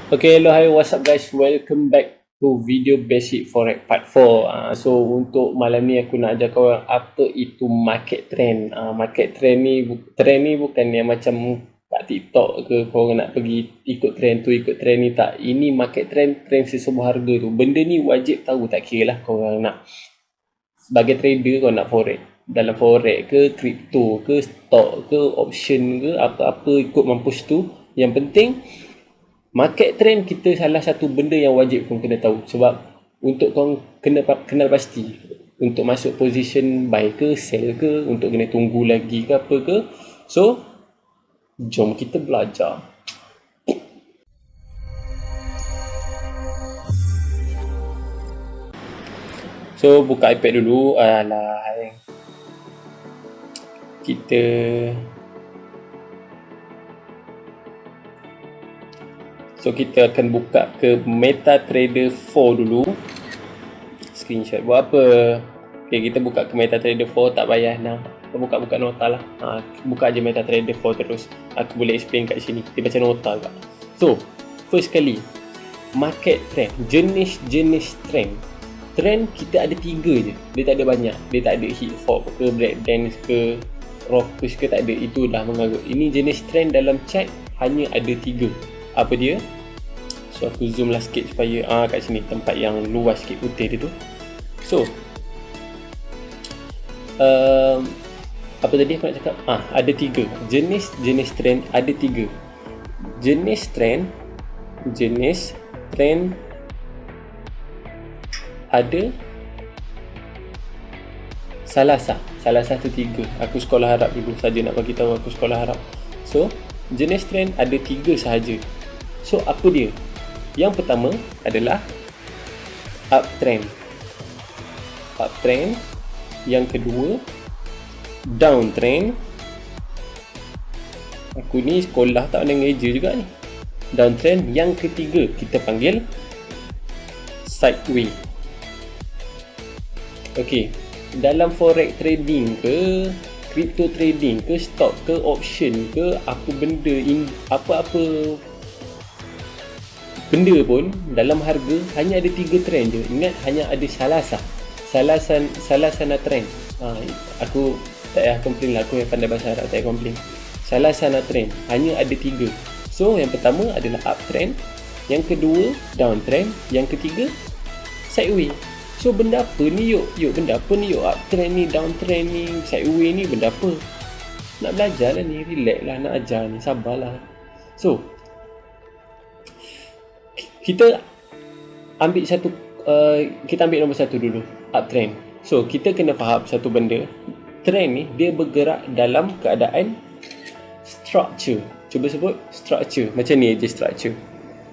Okay, hello, hi, what's up guys? Welcome back to video basic forex part 4. So untuk malam ni aku nak ajar korang apa itu market trend. Market trend ni bukan yang macam kat TikTok ke korang nak pergi ikut trend tu, ikut trend ni, tak. Ini market trend sesebuah harga tu. Benda ni wajib tahu, tak kira lah korang nak sebagai trader kau nak forex. Dalam forex ke, crypto ke, stock ke, option ke, apa-apa ikut mampus tu. Yang penting market trend kita salah satu benda yang wajib kau kena tahu, sebab untuk kau kenal pasti untuk masuk position buy ke sell ke, untuk kena tunggu lagi ke apa ke. So jom kita belajar. So buka iPad dulu. Kita So kita akan buka ke MetaTrader 4 dulu. Screenshot buat apa? Okay, kita buka ke MetaTrader 4, tak payah nak buka nota lah. Buka aje MetaTrader 4 terus. Aku boleh explain kat sini. Dia macam nota juga. So, first kali, market trend, jenis-jenis trend. Trend kita ada 3 je. Dia tak ada banyak. Dia tak ada hip hop ke, breakdance ke, rockers ke, tak ada. Itu dah mengarut. Ini jenis trend dalam chart hanya ada 3. Apa dia? So aku zoom lah sikit supaya kat sini tempat yang luas sikit putih dia tu. So apa tadi aku nak cakap? Ada 3 jenis trend. Ada 3 jenis trend ada salah satu 3. Aku sekolah Arab dulu saja nak bagi tahu, aku sekolah Arab. So jenis trend ada 3 sahaja. So apa dia? Yang pertama adalah uptrend. Yang kedua downtrend. Aku ni sekolah tak ada ngeja juga ni. Downtrend. Yang ketiga kita panggil sideway. Okey, dalam forex trading ke, crypto trading ke, stock ke, option ke, apa benda pun dalam harga hanya ada 3 trend je. Ingat, hanya ada salah sana trend. Aku tak payah komplain lah, aku yang pandai bahasa Arab tak payah komplain. Salah sana trend hanya ada 3. So yang pertama adalah uptrend, yang kedua downtrend, yang ketiga sideway. So benda apa ni yuk? Benda apa ni yuk? Uptrend ni, downtrend ni, sideway ni, benda apa? Nak belajar lah ni, relax lah, nak ajar ni, sabarlah. So kita ambil nombor 1 dulu, uptrend. So kita kena faham satu benda, trend ni dia bergerak dalam keadaan structure. Cuba sebut structure. Macam ni aja structure.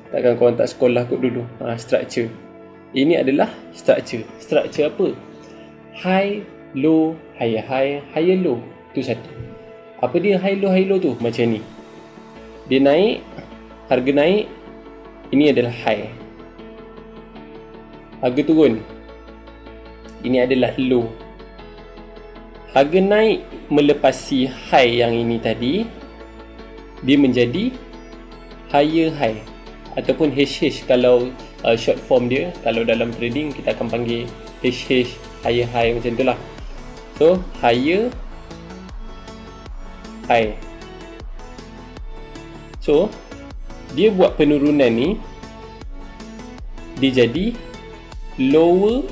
Takkan korang tak sekolah kot dulu. Structure. Ini adalah structure. Structure apa? High, low, higher high, higher low. Tu satu. Apa dia high low tu? Macam ni. Dia naik, harga naik, ini adalah high. Harga turun, ini adalah low. Harga naik melepasi high yang ini tadi, dia menjadi higher high ataupun HH kalau short form dia. Kalau dalam trading kita akan panggil HH, higher high, macam itulah. So higher high. So dia buat penurunan ni, dia jadi lower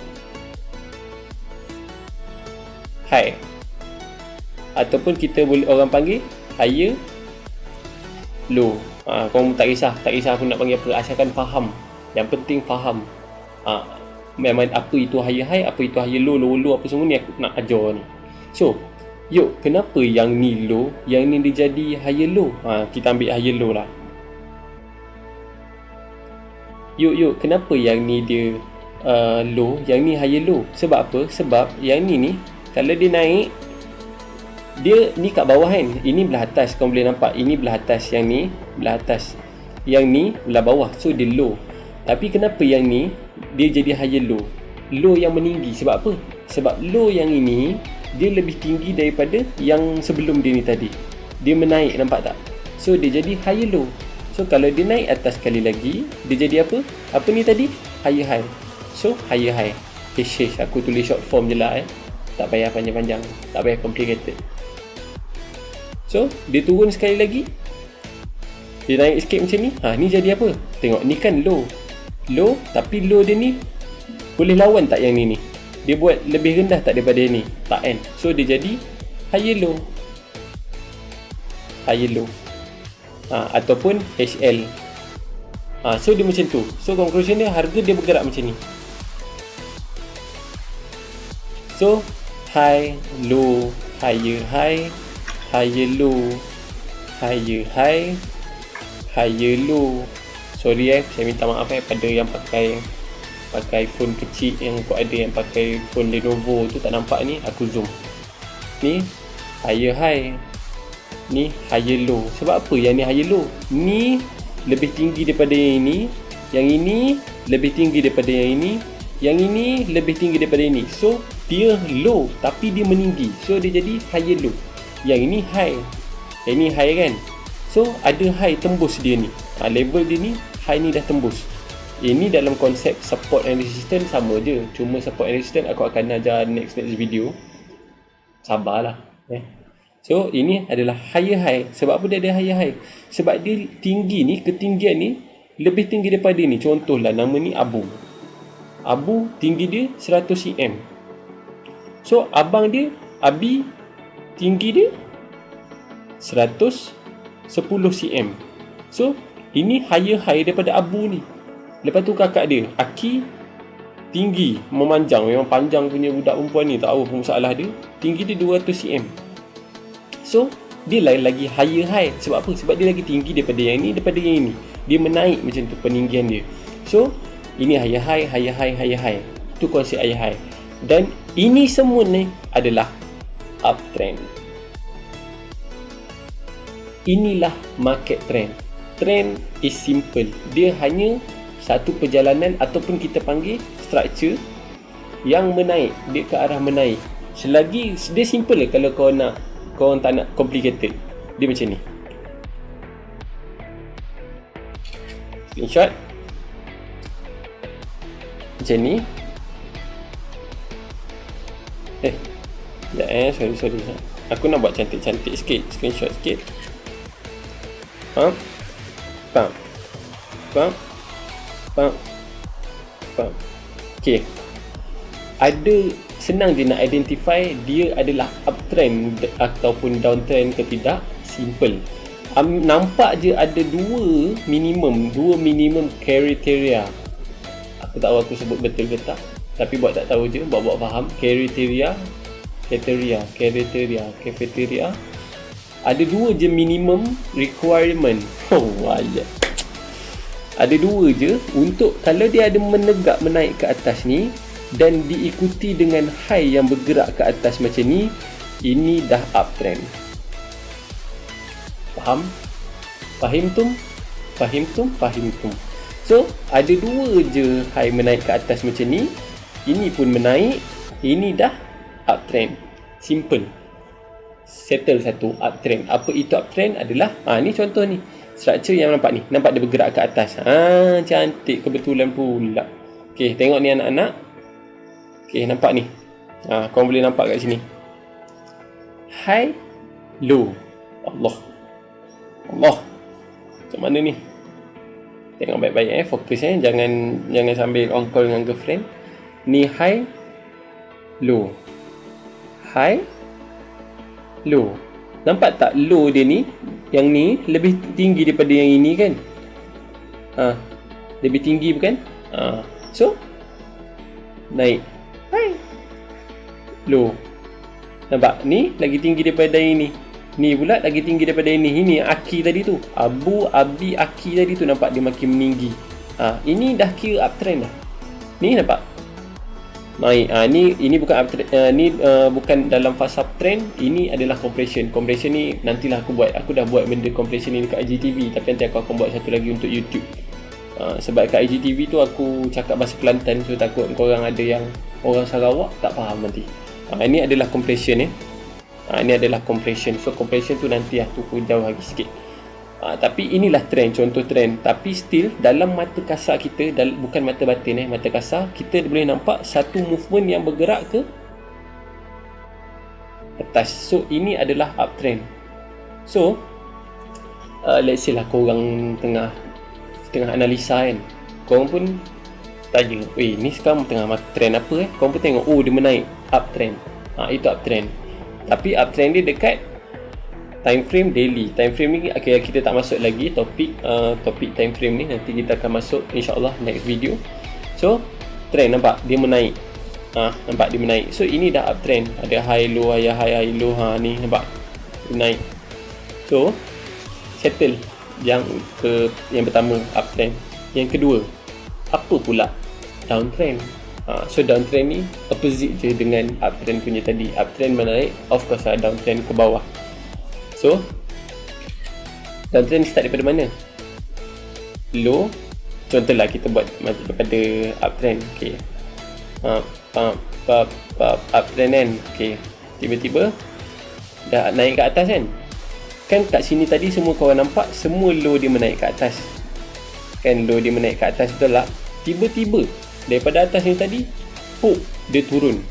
high, ataupun kita boleh orang panggil higher low. Korang tak kisah aku nak panggil apa, asalkan faham. Yang penting faham memang apa itu higher high, apa itu higher low, low apa semua ni aku nak ajar ni. So kenapa yang ni low, yang ni dia jadi higher low? Kita ambil higher low lah. Kenapa yang ni dia low, yang ni higher low? Sebab apa? Sebab yang ni kalau dia naik, dia ni kat bawah kan, ini belah atas, kau boleh nampak, ini belah atas, yang ni belah atas, yang ni belah bawah, so dia low. Tapi kenapa yang ni dia jadi higher low? Low yang meninggi. Sebab apa? Sebab low yang ini dia lebih tinggi daripada yang sebelum dia ni tadi. Dia menaik, nampak tak? So dia jadi higher low. So So kalau dia naik atas sekali lagi, dia jadi apa? Apa ni tadi? Higher high. So higher high. Aku tulis short form je lah tak payah panjang-panjang, tak payah complicated. So dia turun sekali lagi, dia naik sikit macam ni. Ni jadi apa? Tengok ni kan low. Low, tapi low dia ni boleh lawan tak yang ni? Dia buat lebih rendah tak daripada ni? Tak kan? So dia jadi higher low. Higher low. Ataupun HL. So dia macam tu. So conclusion dia, harga dia bergerak macam ni. So high, low, higher high, higher low, higher high, higher low. Sorry saya minta maaf pada yang pakai phone kecil, yang kau ada yang pakai phone Lenovo tu tak nampak ni, aku zoom. Ni higher high, ni higher low. Sebab apa yang ni higher low? Ni lebih tinggi daripada yang ini, yang ini lebih tinggi daripada yang ini, yang ini lebih tinggi daripada ini. So dia low tapi dia meninggi, so dia jadi higher low. Yang ini high, yang ini high kan. So ada high tembus dia ni, level dia ni, high ni dah tembus. Ini dalam konsep support and resistance sama je, cuma support and resistance aku akan ajar next video. Sabarlah. So ini adalah higher high. Sebab apa dia ada higher high? Sebab dia tinggi ni, ketinggian ni lebih tinggi daripada ni. Contohlah nama ni Abu. Abu tinggi dia 100 cm. So abang dia, Abi, tinggi dia 110 cm. So ini higher high daripada Abu ni. Lepas tu kakak dia, Aki, tinggi, memanjang, memang panjang punya budak perempuan ni, tak tahu apa masalah dia. Tinggi dia 200 cm. So dia lagi higher high. Sebab apa? Sebab dia lagi tinggi daripada yang ni, daripada yang ni. Dia menaik macam tu peninggian dia. So ini higher high, higher high, higher high. Tu konsep higher high. Dan ini semua ni adalah uptrend. Inilah market trend. Trend is simple. Dia hanya satu perjalanan ataupun kita panggil structure yang menaik, dia ke arah menaik. Selagi dia simple lah, kalau kau tak nak complicated, dia macam ni. Screenshot macam ni. Sorry. Aku nak buat cantik-cantik sikit, screenshot sikit. Pam. Okay. Ada senang je nak identify dia adalah uptrend ataupun downtrend ke tidak. Simple. Nampak je ada dua minimum criteria. Aku tak tahu aku sebut betul ke tak, tapi buat tak tahu je, buat faham. Criteria. Ada dua je minimum requirement. Ada dua je untuk kalau dia ada menegak menaik ke atas ni dan diikuti dengan high yang bergerak ke atas macam ni, ini dah uptrend. Faham tum. So ada dua je high menaik ke atas macam ni, ini pun menaik, ini dah uptrend. Simple. Settle satu uptrend. Apa itu uptrend? Adalah ni contoh ni, structure yang nampak ni, nampak dia bergerak ke atas. Cantik, kebetulan pula. Okey, tengok ni anak-anak. Okey, nampak ni. Kau boleh nampak kat sini. High, low. Allah. Macam mana ni? Tengok baik-baik fokus jangan sambil on call dengan girlfriend. Ni high, low. High, low. Nampak tak low dia ni? Yang ni lebih tinggi daripada yang ini kan? Lebih tinggi bukan? So naik. High, low. Nampak? Ni lagi tinggi daripada yang ini. Ni pula lagi tinggi daripada ini. Ini Aki tadi tu, Abu, Abi, Aki tadi tu, nampak dia makin meninggi. Ini dah kira uptrend dah. Ni nampak? Naik. Ini bukan uptrend, ni bukan dalam fase uptrend. Ini adalah compression. Compression ni nantilah aku dah buat benda compression ni dekat IGTV, tapi nanti aku akan buat satu lagi untuk YouTube. Sebab kat IGTV tu aku cakap bahasa Kelantan, so takut korang ada yang orang Sarawak tak faham nanti. Ini adalah compression Ini adalah compression. So compression tu nanti aku jauh lagi sikit. Tapi inilah trend, contoh trend. Tapi still dalam mata kasar kita, bukan mata batin, mata kasar, kita boleh nampak satu movement yang bergerak ke atas. So ini adalah uptrend. So let's say lah korang tengah analisa kan, korang pun tanya, ni sekarang tengah trend apa korang pun tengok, dia menaik, uptrend. Itu uptrend. Tapi uptrend dia dekat time frame daily. Time frame ni kita tak masuk lagi topik time frame ni, nanti kita akan masuk insyaAllah next video. So trend nampak dia menaik, nampak dia menaik. So ini dah uptrend, ada high low, high low. Ni nampak dia naik. So settle yang pertama, uptrend. Yang kedua, apa pula downtrend? So downtrend ni opposite je dengan uptrend punya tadi. Uptrend menaik, of course downtrend ke bawah. So downtrend start daripada mana? Low. Contohlah kita buat daripada uptrend. Okay, uptrend kan. Okay, tiba-tiba dah naik ke atas kan. Kan kat sini tadi semua korang nampak, semua low dia menaik ke atas kan, low dia menaik ke atas, betul tak? Tiba-tiba daripada atas ni tadi, dia turun,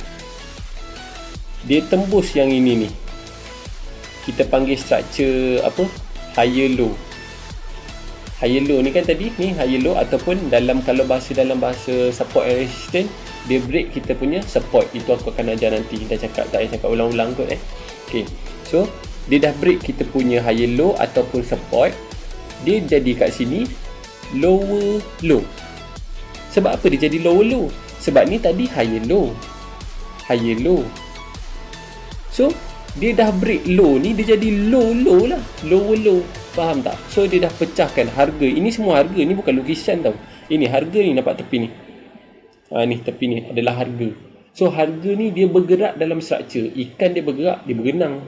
dia tembus yang ini ni, kita panggil structure apa, higher low. Higher low ni kan tadi, ni higher low, ataupun dalam bahasa support and resistance, dia break kita punya support. Itu aku akan ajar nanti, dah cakap, tak payah cakap ulang-ulang kot Okay, so dia dah break kita punya higher low ataupun support, dia jadi kat sini lower low. Sebab apa dia jadi lower low? Sebab ni tadi higher low. So dia dah break low ni, dia jadi low lah, lower low. Faham tak? So dia dah pecahkan harga. Ini semua harga, ni bukan lukisan tau. Ini harga ni, nampak tepi ni. Ni tepi ni adalah harga. So harga ni dia bergerak dalam structure. Ikan dia bergerak, dia berenang.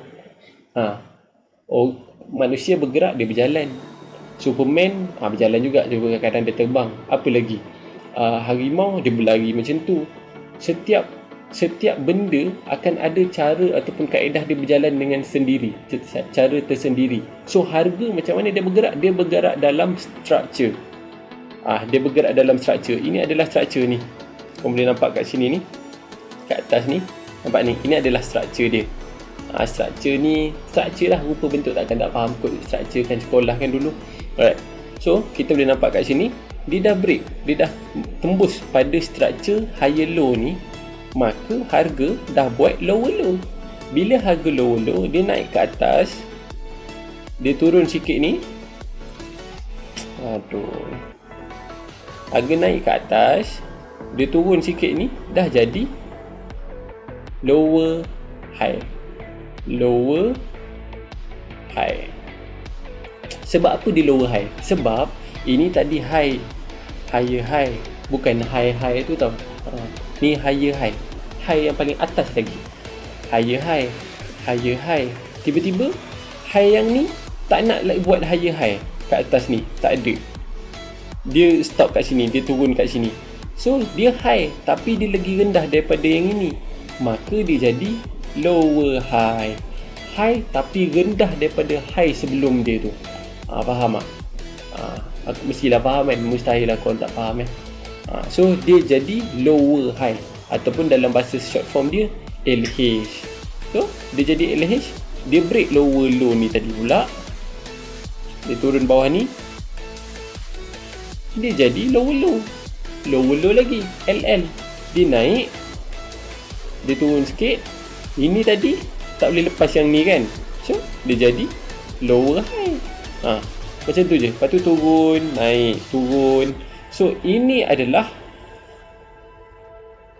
Manusia bergerak, dia berjalan. Superman berjalan juga, dia kadang-kadang dia terbang. Apa lagi? Harimau dia berlari macam tu. Setiap benda akan ada cara ataupun kaedah dia berjalan dengan sendiri, cara tersendiri. So harga macam mana dia bergerak? Dia bergerak dalam structure. Dia bergerak dalam structure. Ini adalah structure ni. Kau boleh nampak kat sini ni, kat atas ni, nampak ni, ini adalah structure dia. Structure ni, structure lah, rupa bentuk takkan tak faham kot structure kan, sekolah kan dulu. Alright, so kita boleh nampak kat sini, dia dah break, dia dah tembus pada structure higher low ni, maka harga dah buat lower low. Bila harga lower low, dia naik ke atas, dia turun sikit ni, harga naik ke atas, dia turun sikit ni, dah jadi lower high. Sebab apa dia lower high? Sebab ini tadi higher high, bukan high tu tau. Ni higher high yang paling atas lagi. Higher high. Tiba-tiba high yang ni tak nak lagi buat higher high kat atas ni, tak ada. Dia stop kat sini, dia turun kat sini. So dia high tapi dia lagi rendah daripada yang ini, maka dia jadi lower high. High tapi rendah daripada high sebelum dia tu. Faham tak? Aku mestilah faham kan, mustahil lah korang tak faham So dia jadi lower high, ataupun dalam bahasa short form dia LH. So dia jadi LH, dia break lower low ni tadi pula, dia turun bawah ni, dia jadi lower low lagi LL. Dia naik, dia turun sikit, ini tadi tak boleh lepas yang ni kan, so dia jadi lower high. Macam tu je. Lepas tu turun, naik, turun. So ini adalah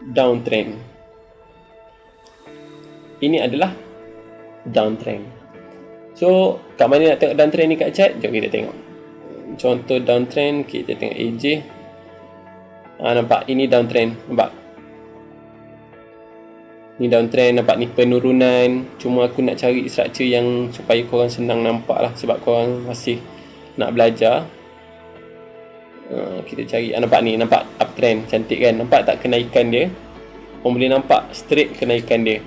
downtrend. So kat mana nak tengok downtrend ni kat chart? Jom kita tengok. Contoh downtrend, kita tengok AJ. Nampak? Ini downtrend. Nampak? Ni downtrend, nampak ni penurunan. Cuma aku nak cari structure yang supaya korang senang nampak lah, sebab korang masih nak belajar. Kita cari, nampak ni, nampak uptrend, cantik kan? Nampak tak kenaikan dia? Korang boleh nampak straight kenaikan dia.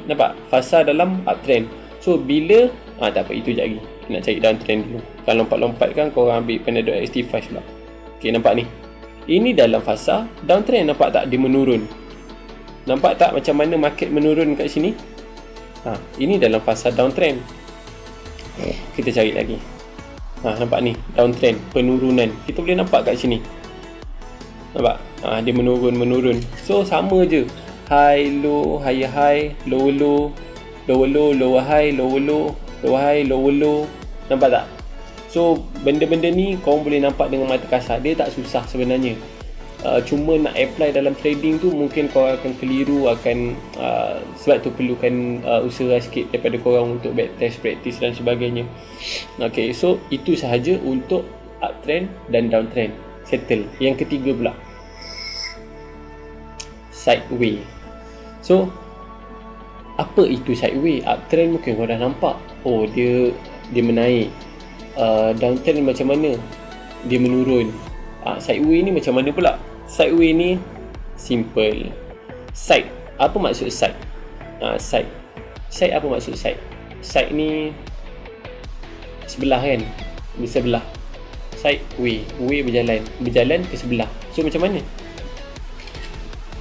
Nampak? Fasa dalam uptrend. So bila, tak apa, itu sekejap lagi. nak cari downtrend dulu. Kalau lompat-lompat kan korang ambil Panadol XT5 pula. Okay, nampak ni. Ini dalam fasa downtrend, nampak tak dia menurun? Nampak tak macam mana market menurun kat sini? Ini dalam fasa downtrend. Kita cari lagi. Nampak ni, downtrend, penurunan. Kita boleh nampak kat sini. Nampak? Dia menurun. So sama je. High, low, higher high, lower low, lower low, lower high, lower low, lower high, lower low. Nampak tak? So benda-benda ni korang boleh nampak dengan mata kasar. Dia tak susah sebenarnya. Cuma nak apply dalam trading tu mungkin korang akan keliru, sebab tu perlukan usaha sikit daripada korang untuk backtest, practice dan sebagainya. Okay, so itu sahaja untuk uptrend dan downtrend. Settle. Yang ketiga pula, sideway. So apa itu sideway? Uptrend mungkin korang dah nampak, oh dia menaik. Downtrend macam mana? Dia menurun. Sideway ni macam mana pula? Sideway ni simple. Side, apa maksud side? Side apa maksud side? Side ni sebelah kan? Bersebelah. Sideway, way berjalan ke sebelah. So macam mana?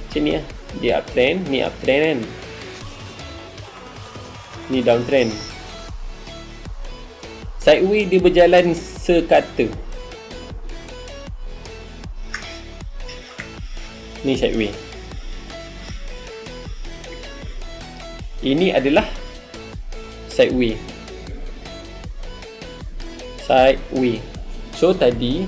Macam ni lah. Dia uptrend, ni uptrend kan? Ni downtrend. Sideway dia berjalan sekata. Ni sideway. Ini adalah sideway. So tadi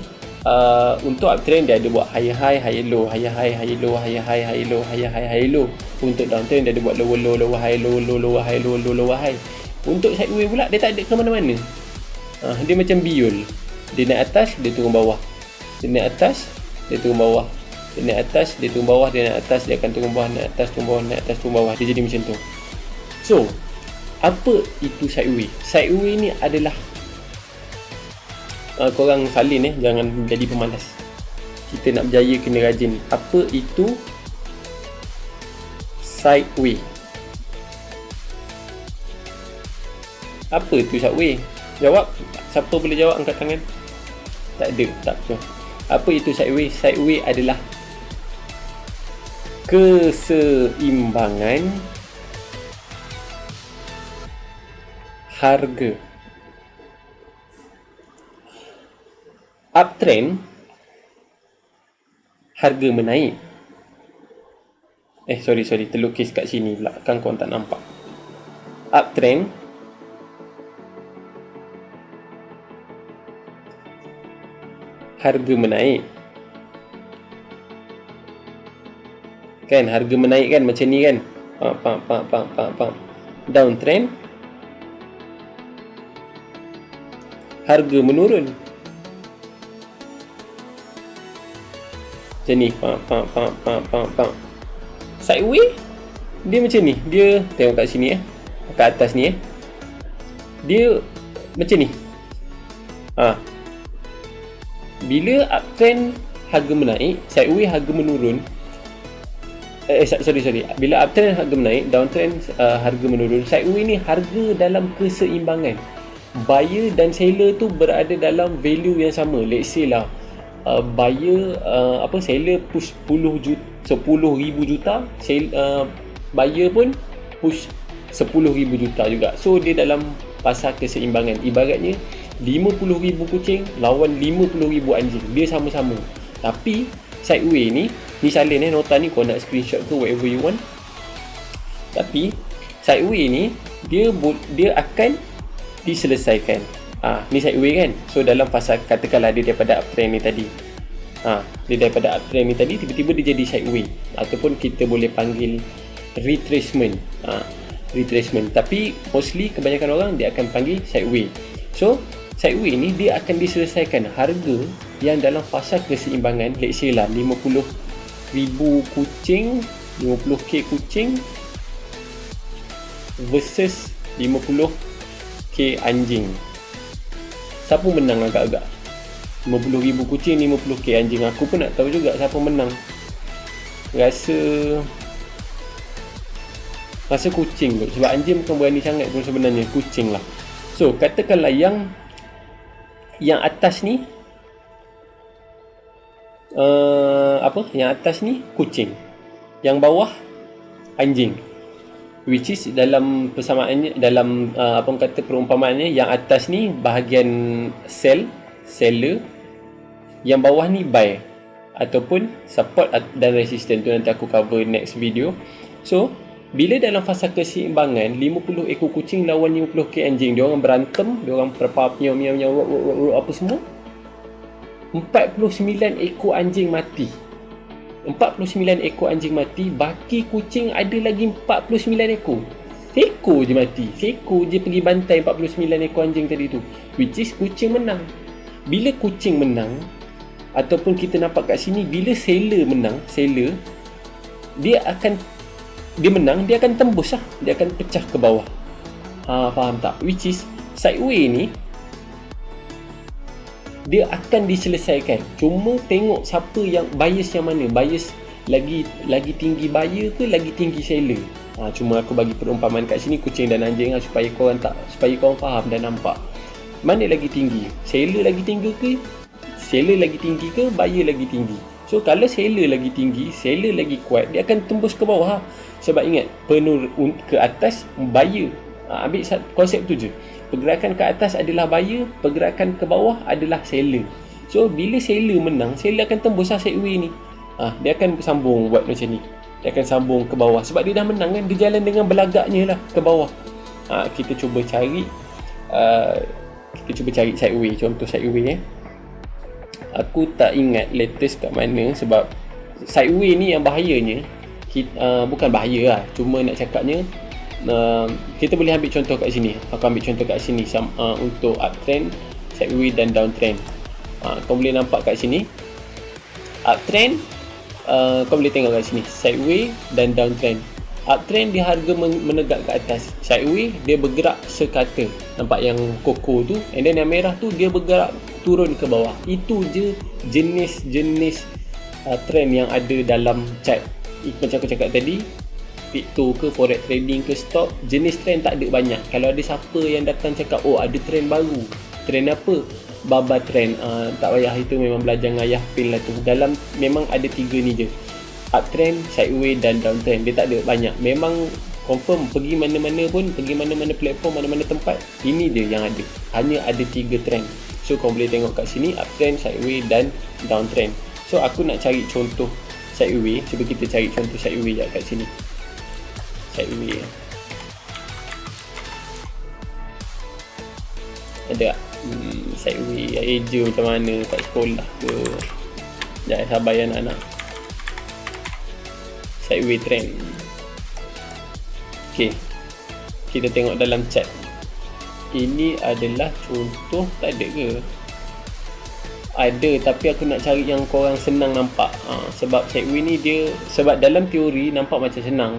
untuk uptrend dia ada buat higher high, higher low, higher high, higher low, higher high, higher low, higher high, higher low. Untuk downtrend dia ada buat lower low, lower high, lower low, lower high, lower low, lower high. Untuk sideway pula dia tak ada ke mana-mana. Dia macam biol. Dia naik atas, dia turun bawah. Dia naik atas, dia turun bawah. Dia naik atas, dia turun bawah. Dia naik atas, dia akan turun bawah. Naik atas, turun bawah. Naik atas, turun bawah. Dia jadi macam tu. So, apa itu sideway? Sideway ni adalah korang salin jangan jadi pemalas. Kita nak berjaya kena rajin. Apa itu sideway? Apa tu sideway? Jawab. Siapa boleh jawab angkat tangan? Tak ada. Tak betul. Apa itu sideway? Sideway adalah keseimbangan harga. Uptrend, harga menaik. Sorry, terlukis kat sini pula. Kan korang tak nampak. Uptrend, harga menaik. Kan, harga menaik kan macam ni kan. Downtrend, harga menurun. Macam ni. Sideway dia macam ni. Dia tengok kat sini kat atas ni dia macam ni. Bila uptrend harga menaik, sideway harga menurun. Sorry. Bila uptrend harga menaik, downtrend harga menurun. Sideway ni harga dalam keseimbangan. Buyer dan seller tu berada dalam value yang sama. Let's say lah seller push 10,000 juta, buyer pun push 10,000 juta juga. So dia dalam pasar keseimbangan. Ibaratnya 50,000 kucing lawan 50,000 anjing. Dia sama-sama. Tapi sideway ni salin nota ni kau nak screenshot ke whatever you want. Tapi sideway ni dia akan diselesaikan. Ni sideway kan. So dalam fasa katakanlah dia daripada uptrend ni tadi. Dia daripada uptrend ni tadi tiba-tiba dia jadi sideway ataupun kita boleh panggil retracement. Retracement. Tapi mostly kebanyakan orang dia akan panggil sideway. So sideway ni dia akan diselesaikan harga yang dalam fasa keseimbangan. Let's say lah 50,000 kucing, 50k kucing versus 50k anjing. Siapa menang agak-agak? 50,000 kucing, 50k anjing. Aku pun nak tahu juga siapa menang. Rasa kucing kot. Sebab anjing bukan berani sangat pun sebenarnya. Kucing lah. So katakanlah yang atas ni yang atas ni kucing, yang bawah anjing, which is dalam persamaannya, dalam perumpamaannya, yang atas ni bahagian seller, yang bawah ni buy ataupun support dan resistance. Tu nanti aku cover next video. So bila dalam fasa keseimbangan 50 ekor kucing lawan 50 ekor anjing, dia orang berantem, dia orang perpap apa semua, 49 ekor anjing mati. 49 ekor anjing mati, baki kucing ada lagi 49 ekor. Seekor je mati, seekor je pergi bantai 49 ekor anjing tadi tu, which is kucing menang. Bila kucing menang, ataupun kita nampak kat sini, bila seller menang, dia menang, dia akan tembus lah, dia akan pecah ke bawah. Faham tak? Which is sideway ni dia akan diselesaikan. Cuma tengok siapa yang bias, yang mana bias lagi tinggi buyer ke lagi tinggi seller. Cuma aku bagi perumpamaan kat sini kucing dan anjing lah, supaya korang faham dan nampak mana lagi tinggi, seller lagi tinggi ke buyer lagi tinggi. So kalau seller lagi tinggi, seller lagi kuat, dia akan tembus ke bawah. Sebab ingat, penuh ke atas buyer. Ambil konsep tu je. Pergerakan ke atas adalah buyer, pergerakan ke bawah adalah seller. So bila seller menang, seller akan tembus lah sideway ni. Dia akan sambung buat macam ni, dia akan sambung ke bawah. Sebab dia dah menang kan, dia jalan dengan belagaknya lah ke bawah. Kita cuba cari sideway, contoh sideway. Aku tak ingat latest kat mana, sebab sideway ni yang bahayanya, bukan bahaya lah, cuma nak cakapnya, kita boleh ambil contoh kat sini. Aku ambil contoh kat sini untuk uptrend, sideway dan downtrend. Kau boleh nampak kat sini uptrend, kau boleh tengok kat sini sideway dan downtrend. Uptrend dia harga menegak ke atas, sideway dia bergerak sekata, nampak yang koko tu, and then yang merah tu dia bergerak turun ke bawah. Itu je jenis-jenis trend yang ada dalam chart. Macam aku cakap tadi, crypto ke forex trading ke stock, jenis trend tak ada banyak. Kalau ada siapa yang datang cakap, oh ada trend baru, trend apa, baba trend, tak payah, itu memang belajar dengan ayah pin lah tu. Dalam memang ada 3 ni je, uptrend, sideway dan downtrend. Dia tak ada banyak. Memang confirm pergi mana-mana pun, pergi mana-mana platform, mana-mana tempat, ini je yang ada. Hanya ada 3 trend. So kau boleh tengok kat sini uptrend, sideway dan downtrend. So aku nak cari contoh sideway. Cuba kita cari contoh sideway je kat sini. Sideway ada tak? Sideway eja macam mana kat sekolah ke? Sekejap, sabar ya anak-anak. Sideway trend. Okay, kita tengok dalam chart. Ini adalah contoh, tak ada ke? Ada, tapi aku nak cari yang korang senang nampak. Sebab sideway ni dia, sebab dalam teori nampak macam senang,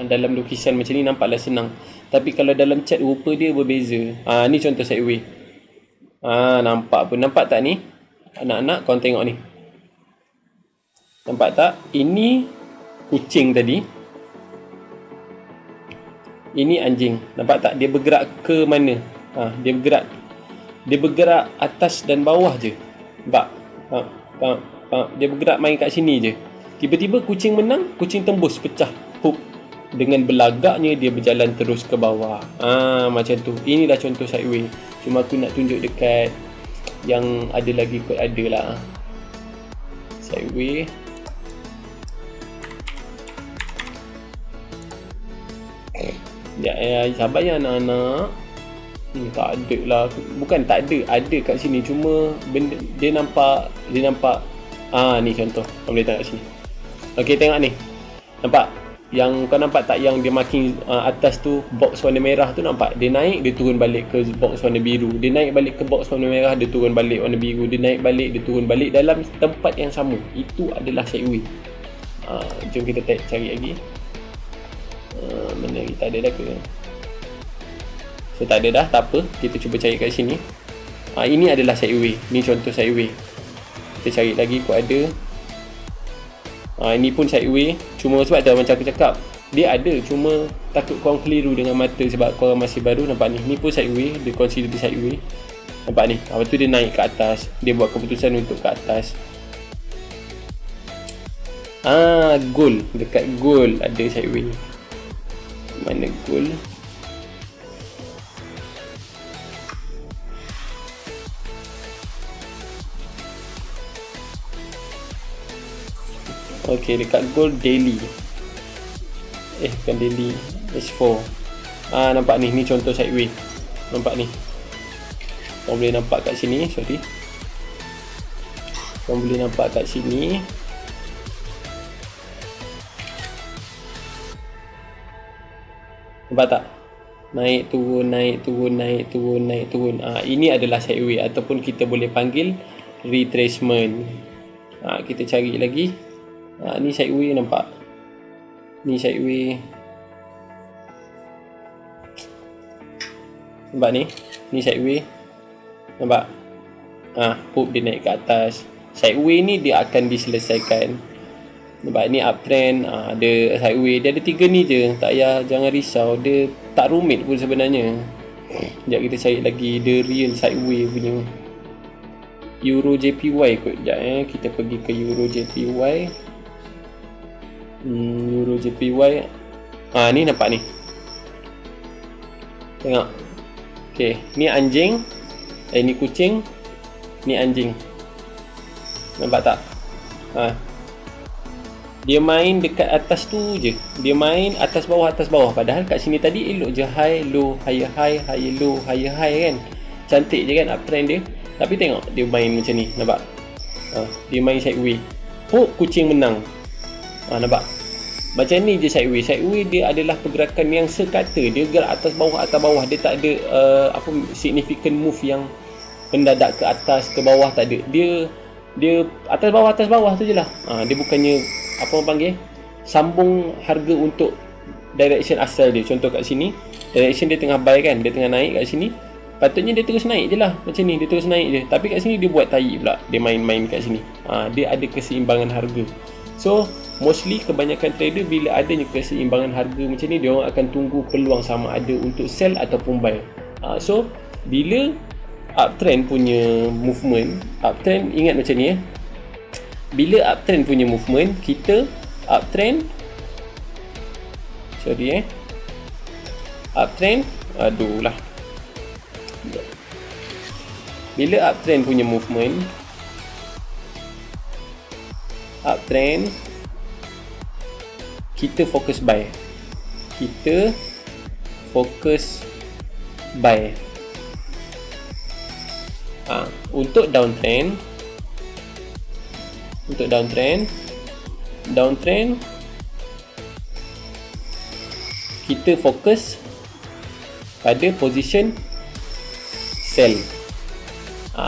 dalam lukisan macam ni nampaklah senang, tapi kalau dalam chart rupa dia berbeza. Ni contoh sideway. Nampak pun, nampak tak ni anak-anak? Korang tengok ni, nampak tak? Ini kucing tadi, ini anjing. Nampak tak? Dia bergerak ke mana? Dia bergerak atas dan bawah je. Nampak? Dia bergerak main kat sini je. Tiba-tiba kucing menang, kucing tembus, pecah, pup. Dengan belagaknya dia berjalan terus ke bawah. Macam tu. Inilah contoh sideway. Cuma aku nak tunjuk dekat yang ada lagi kot, ada lah sideway. Sabar ya anak-anak. Tak ada lah. Bukan tak ada, ada kat sini. Cuma benda, dia nampak ni contoh. Kau boleh tengok kat sini. Ok, tengok ni. Nampak? Yang kau nampak tak, yang dia marking atas tu, box warna merah tu, nampak? Dia naik, dia turun balik ke box warna biru. Dia naik balik ke box warna merah, dia turun balik warna biru. Dia naik balik, dia turun balik dalam tempat yang sama. Itu adalah sideway. Jom kita cari lagi. Mana kita ada dah ke? So tak ada dah, tak apa. Kita cuba cari kat sini. Ini adalah sideway. Ni contoh sideway. Kita cari lagi kot ada. Ini pun sideway. Cuma sebab tu macam aku cakap, Dia ada, cuma takut korang keliru dengan mata sebab korang masih baru. Nampak ni pun sideway, dia consider dia sideway. Nampak ni, lepas tu dia naik ke atas, dia buat keputusan untuk ke atas. Goal, dekat goal ada sideway. Mana goal? Ok, dekat goal daily. Bukan daily, H4. Nampak ni contoh sideway. Nampak ni, korang boleh nampak kat sini. Sorry, korang boleh nampak kat sini. Nampak tak? Naik turun, naik turun, naik turun, naik turun. Ini adalah sideway ataupun kita boleh panggil retracement. Kita cari lagi. Ni sideway, nampak? Ni sideway. Nampak ni? Ni sideway. Nampak? Poop dia naik ke atas. Sideway ni dia akan diselesaikan. Nampak ni uptrend, ada sideway. Dia ada 3 ni je. Tak payah, jangan risau. Dia tak rumit pun sebenarnya. Sekejap kita cari lagi the real sideway punya. Euro JPY kot. Sekejap kita pergi ke Euro JPY. Euro JPY. Ni nampak ni. Tengok. Okay, ni anjing. Ni kucing. Ni anjing. Nampak tak? Dia main dekat atas tu je. Dia main atas bawah, atas bawah. Padahal kat sini tadi elok je high, low, higher high, higher low, higher high kan. Cantik je kan uptrend dia. Tapi tengok dia main macam ni. Nampak? Dia main sideway. Kucing menang. Nampak? Macam ni je sideway. Sideway dia adalah pergerakan yang sekata. Dia gerak atas bawah, atas bawah. Dia tak ada significant move yang mendadak ke atas, ke bawah, tak ada. Dia atas bawah tu je lah. Dia bukannya apa orang panggil, sambung harga untuk direction asal dia. Contoh kat sini, direction dia tengah buy kan, dia tengah naik kat sini. Patutnya dia terus naik je lah. Macam ni, dia terus naik je. Tapi kat sini dia buat tahi pula. Dia main-main kat sini. Dia ada keseimbangan harga. So, mostly kebanyakan trader bila adanya keseimbangan harga macam ni, dia orang akan tunggu peluang sama ada untuk sell ataupun buy. So, bila uptrend punya movement, uptrend ingat macam ni bila uptrend punya movement, kita uptrend uptrend bila uptrend punya movement, uptrend kita fokus buy. Untuk downtrend kita fokus pada position sell.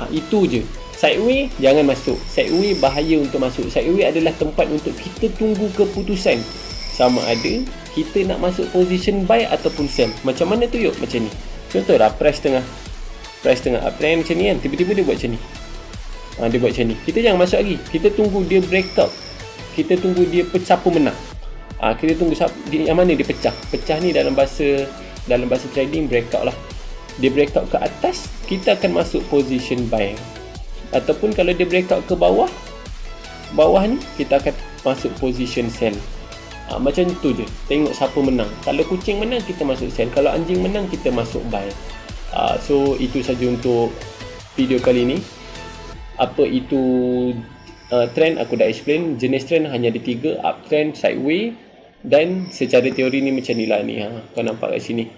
Itu je. Sideway jangan masuk. Sideway bahaya untuk masuk. Sideway adalah tempat untuk kita tunggu keputusan sama ada kita nak masuk position buy ataupun sell. Macam mana tu yuk? Macam ni. Contoh lah, price tengah uptrend macam ni kan, tiba-tiba dia buat macam ni. Dia buat macam ni. Kita jangan masuk lagi. Kita tunggu dia breakout. Kita tunggu dia pecah pemenang. Kita tunggu yang mana dia pecah. Pecah ni dalam bahasa trading breakout lah. Dia breakout ke atas, kita akan masuk position buy. Ataupun kalau dia breakout ke bawah ni, kita akan masuk position sell. Macam tu je. Tengok siapa menang. Kalau kucing menang, kita masuk sell. Kalau anjing menang, kita masuk buy. So itu saja untuk video kali ni. Apa itu trend, aku dah explain. Jenis trend hanya ada 3, uptrend, sideway, dan secara teori ni macam ni lah ni. Kau nampak kat sini,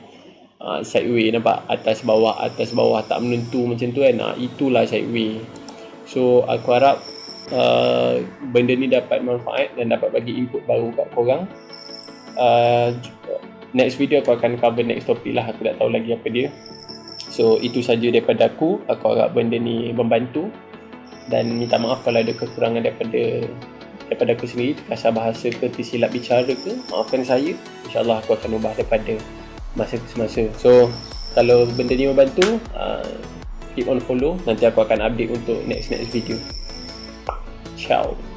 sideway, nampak atas bawah tak menentu macam tu kan. Itulah sideway. So aku harap benda ni dapat manfaat dan dapat bagi input baru kat korang. Next video aku akan cover next topik lah. Aku tak tahu lagi apa dia. So itu saja daripada aku. Aku harap benda ni membantu. Dan minta maaf kalau ada kekurangan daripada aku sendiri, kasar bahasa ke, tersilap bicara ke, maafkan saya. InsyaAllah aku akan ubah daripada masa ke semasa. So kalau benda ni membantu, keep on follow. Nanti aku akan update untuk next video. Ciao.